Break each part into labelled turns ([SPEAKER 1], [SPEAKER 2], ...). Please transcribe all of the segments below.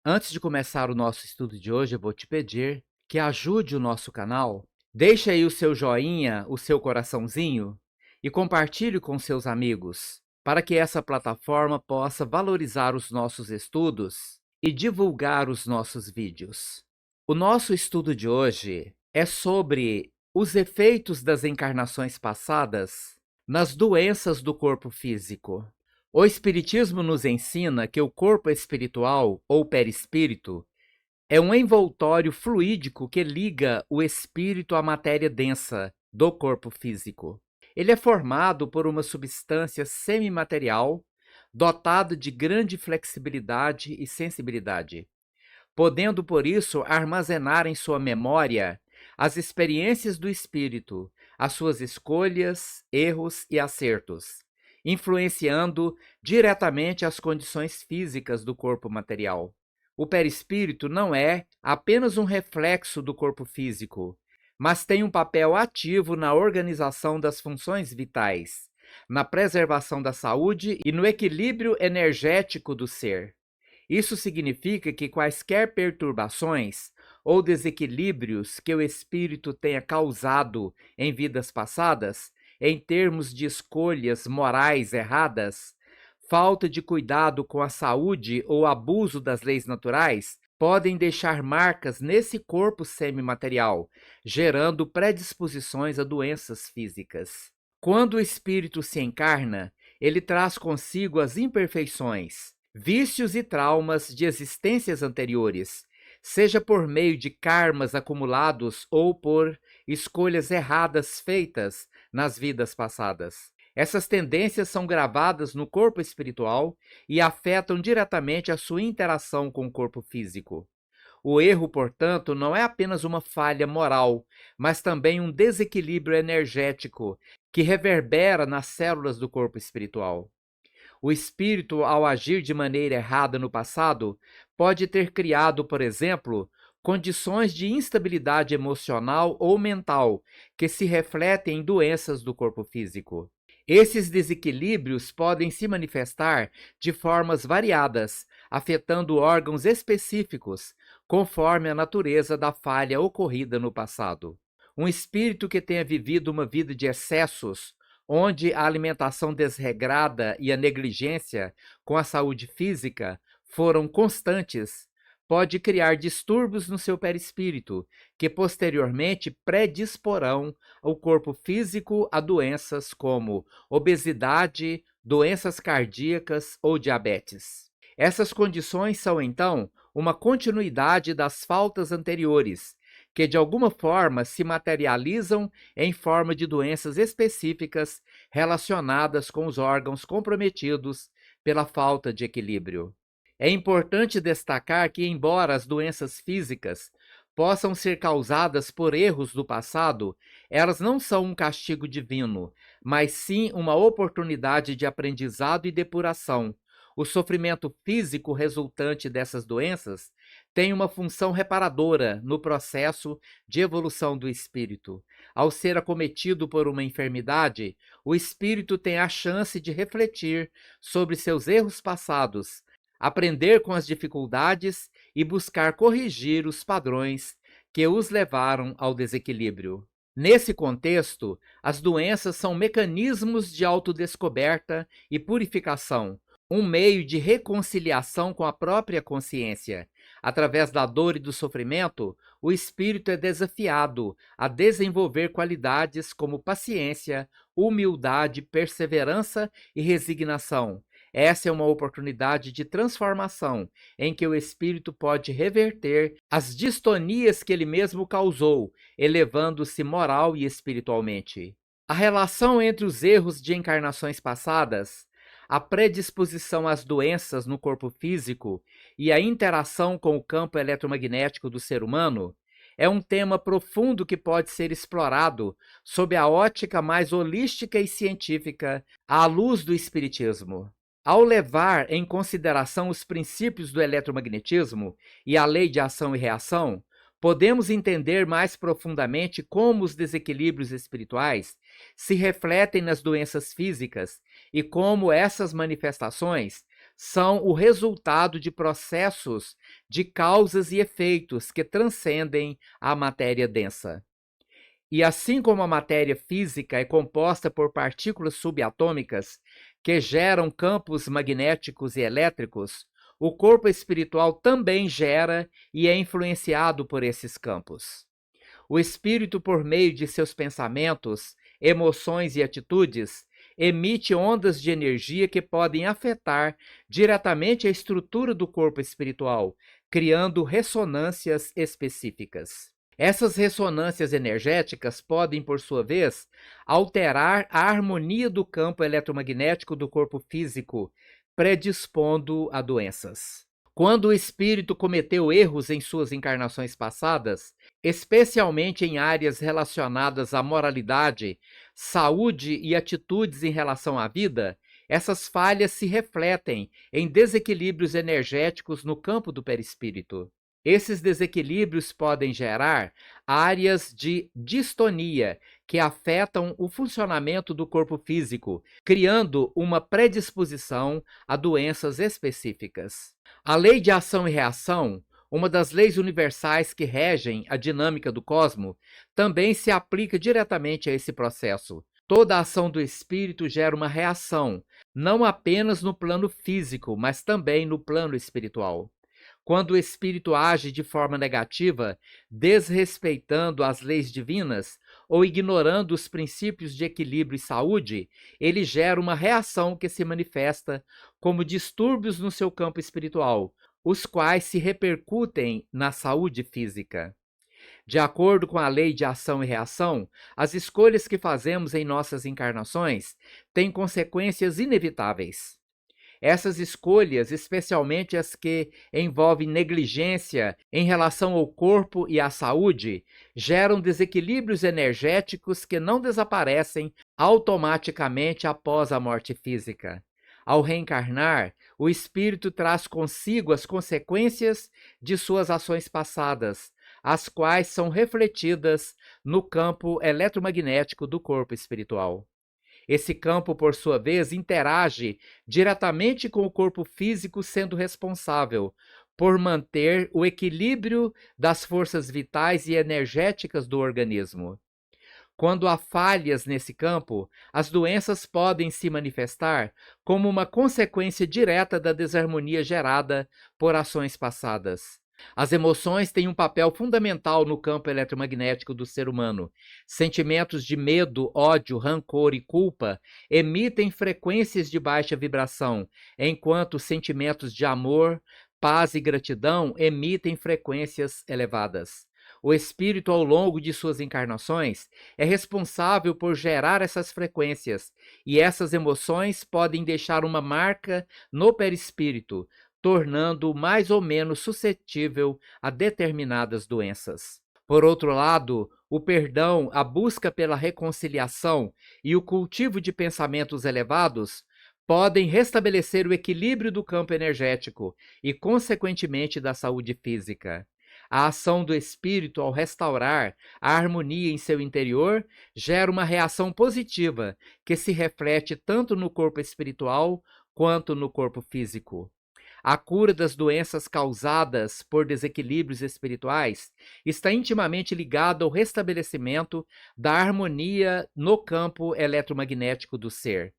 [SPEAKER 1] Antes de começar o nosso estudo de hoje, eu vou te pedir que ajude o nosso canal. Deixe aí o seu joinha, o seu coraçãozinho e compartilhe com seus amigos, para que essa plataforma possa valorizar os nossos estudos e divulgar os nossos vídeos. O nosso estudo de hoje é sobre os efeitos das encarnações passadas nas doenças do corpo físico. O Espiritismo nos ensina que o corpo espiritual, ou perispírito, é um envoltório fluídico que liga o espírito à matéria densa do corpo físico. Ele é formado por uma substância semimaterial, dotado de grande flexibilidade e sensibilidade, podendo, por isso, armazenar em sua memória as experiências do espírito, as suas escolhas, erros e acertos, influenciando diretamente as condições físicas do corpo material. O perispírito não é apenas um reflexo do corpo físico, mas tem um papel ativo na organização das funções vitais, na preservação da saúde e no equilíbrio energético do ser. Isso significa que quaisquer perturbações ou desequilíbrios que o espírito tenha causado em vidas passadas, em termos de escolhas morais erradas, falta de cuidado com a saúde ou abuso das leis naturais, podem deixar marcas nesse corpo semimaterial, gerando predisposições a doenças físicas. Quando o espírito se encarna, ele traz consigo as imperfeições, vícios e traumas de existências anteriores, seja por meio de karmas acumulados ou por escolhas erradas feitas nas vidas passadas. Essas tendências são gravadas no corpo espiritual e afetam diretamente a sua interação com o corpo físico. O erro, portanto, não é apenas uma falha moral, mas também um desequilíbrio energético que reverbera nas células do corpo espiritual. O espírito, ao agir de maneira errada no passado, pode ter criado, por exemplo, condições de instabilidade emocional ou mental que se refletem em doenças do corpo físico. Esses desequilíbrios podem se manifestar de formas variadas, afetando órgãos específicos, conforme a natureza da falha ocorrida no passado. Um espírito que tenha vivido uma vida de excessos, onde a alimentação desregrada e a negligência com a saúde física foram constantes, pode criar distúrbios no seu perispírito, que posteriormente predisporão o corpo físico a doenças como obesidade, doenças cardíacas ou diabetes. Essas condições são, então, uma continuidade das faltas anteriores, que de alguma forma se materializam em forma de doenças específicas relacionadas com os órgãos comprometidos pela falta de equilíbrio. É importante destacar que, embora as doenças físicas possam ser causadas por erros do passado, elas não são um castigo divino, mas sim uma oportunidade de aprendizado e depuração. O sofrimento físico resultante dessas doenças tem uma função reparadora no processo de evolução do espírito. Ao ser acometido por uma enfermidade, o espírito tem a chance de refletir sobre seus erros passados, aprender com as dificuldades e buscar corrigir os padrões que os levaram ao desequilíbrio. Nesse contexto, as doenças são mecanismos de autodescoberta e purificação, um meio de reconciliação com a própria consciência. Através da dor e do sofrimento, o espírito é desafiado a desenvolver qualidades como paciência, humildade, perseverança e resignação. Essa é uma oportunidade de transformação, em que o espírito pode reverter as distonias que ele mesmo causou, elevando-se moral e espiritualmente. A relação entre os erros de encarnações passadas, a predisposição às doenças no corpo físico e a interação com o campo eletromagnético do ser humano é um tema profundo que pode ser explorado sob a ótica mais holística e científica à luz do espiritismo. Ao levar em consideração os princípios do eletromagnetismo e a lei de ação e reação, podemos entender mais profundamente como os desequilíbrios espirituais se refletem nas doenças físicas e como essas manifestações são o resultado de processos de causas e efeitos que transcendem a matéria densa. E assim como a matéria física é composta por partículas subatômicas que geram campos magnéticos e elétricos, o corpo espiritual também gera e é influenciado por esses campos. O espírito, por meio de seus pensamentos, emoções e atitudes, emite ondas de energia que podem afetar diretamente a estrutura do corpo espiritual, criando ressonâncias específicas. Essas ressonâncias energéticas podem, por sua vez, alterar a harmonia do campo eletromagnético do corpo físico, predispondo a doenças. Quando o espírito cometeu erros em suas encarnações passadas, especialmente em áreas relacionadas à moralidade, saúde e atitudes em relação à vida, essas falhas se refletem em desequilíbrios energéticos no campo do perispírito. Esses desequilíbrios podem gerar áreas de distonia que afetam o funcionamento do corpo físico, criando uma predisposição a doenças específicas. A lei de ação e reação, uma das leis universais que regem a dinâmica do cosmos, também se aplica diretamente a esse processo. Toda ação do espírito gera uma reação, não apenas no plano físico, mas também no plano espiritual. Quando o espírito age de forma negativa, desrespeitando as leis divinas ou ignorando os princípios de equilíbrio e saúde, ele gera uma reação que se manifesta como distúrbios no seu campo espiritual, os quais se repercutem na saúde física. De acordo com a lei de ação e reação, as escolhas que fazemos em nossas encarnações têm consequências inevitáveis. Essas escolhas, especialmente as que envolvem negligência em relação ao corpo e à saúde, geram desequilíbrios energéticos que não desaparecem automaticamente após a morte física. Ao reencarnar, o espírito traz consigo as consequências de suas ações passadas, as quais são refletidas no campo eletromagnético do corpo espiritual. Esse campo, por sua vez, interage diretamente com o corpo físico, sendo responsável por manter o equilíbrio das forças vitais e energéticas do organismo. Quando há falhas nesse campo, as doenças podem se manifestar como uma consequência direta da desarmonia gerada por ações passadas. As emoções têm um papel fundamental no campo eletromagnético do ser humano. Sentimentos de medo, ódio, rancor e culpa emitem frequências de baixa vibração, enquanto sentimentos de amor, paz e gratidão emitem frequências elevadas. O espírito, ao longo de suas encarnações, é responsável por gerar essas frequências, e essas emoções podem deixar uma marca no perispírito, tornando-o mais ou menos suscetível a determinadas doenças. Por outro lado, o perdão, a busca pela reconciliação e o cultivo de pensamentos elevados podem restabelecer o equilíbrio do campo energético e, consequentemente, da saúde física. A ação do espírito ao restaurar a harmonia em seu interior gera uma reação positiva que se reflete tanto no corpo espiritual quanto no corpo físico. A cura das doenças causadas por desequilíbrios espirituais está intimamente ligada ao restabelecimento da harmonia no campo eletromagnético do ser.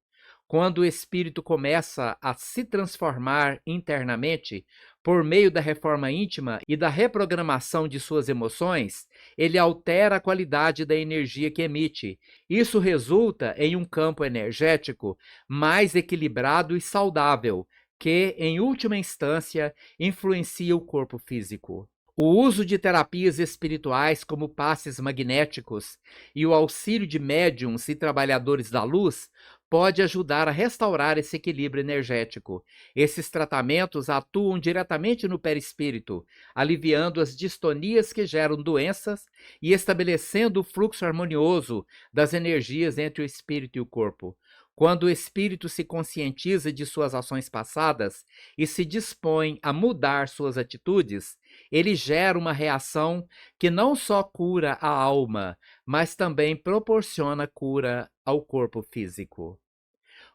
[SPEAKER 1] Quando o espírito começa a se transformar internamente, por meio da reforma íntima e da reprogramação de suas emoções, ele altera a qualidade da energia que emite. Isso resulta em um campo energético mais equilibrado e saudável, que, em última instância, influencia o corpo físico. O uso de terapias espirituais como passes magnéticos e o auxílio de médiuns e trabalhadores da luz pode ajudar a restaurar esse equilíbrio energético. Esses tratamentos atuam diretamente no perispírito, aliviando as distonias que geram doenças e estabelecendo o fluxo harmonioso das energias entre o espírito e o corpo. Quando o espírito se conscientiza de suas ações passadas e se dispõe a mudar suas atitudes, ele gera uma reação que não só cura a alma, mas também proporciona cura ao corpo físico.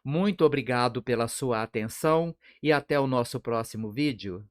[SPEAKER 1] Muito obrigado pela sua atenção e até o nosso próximo vídeo.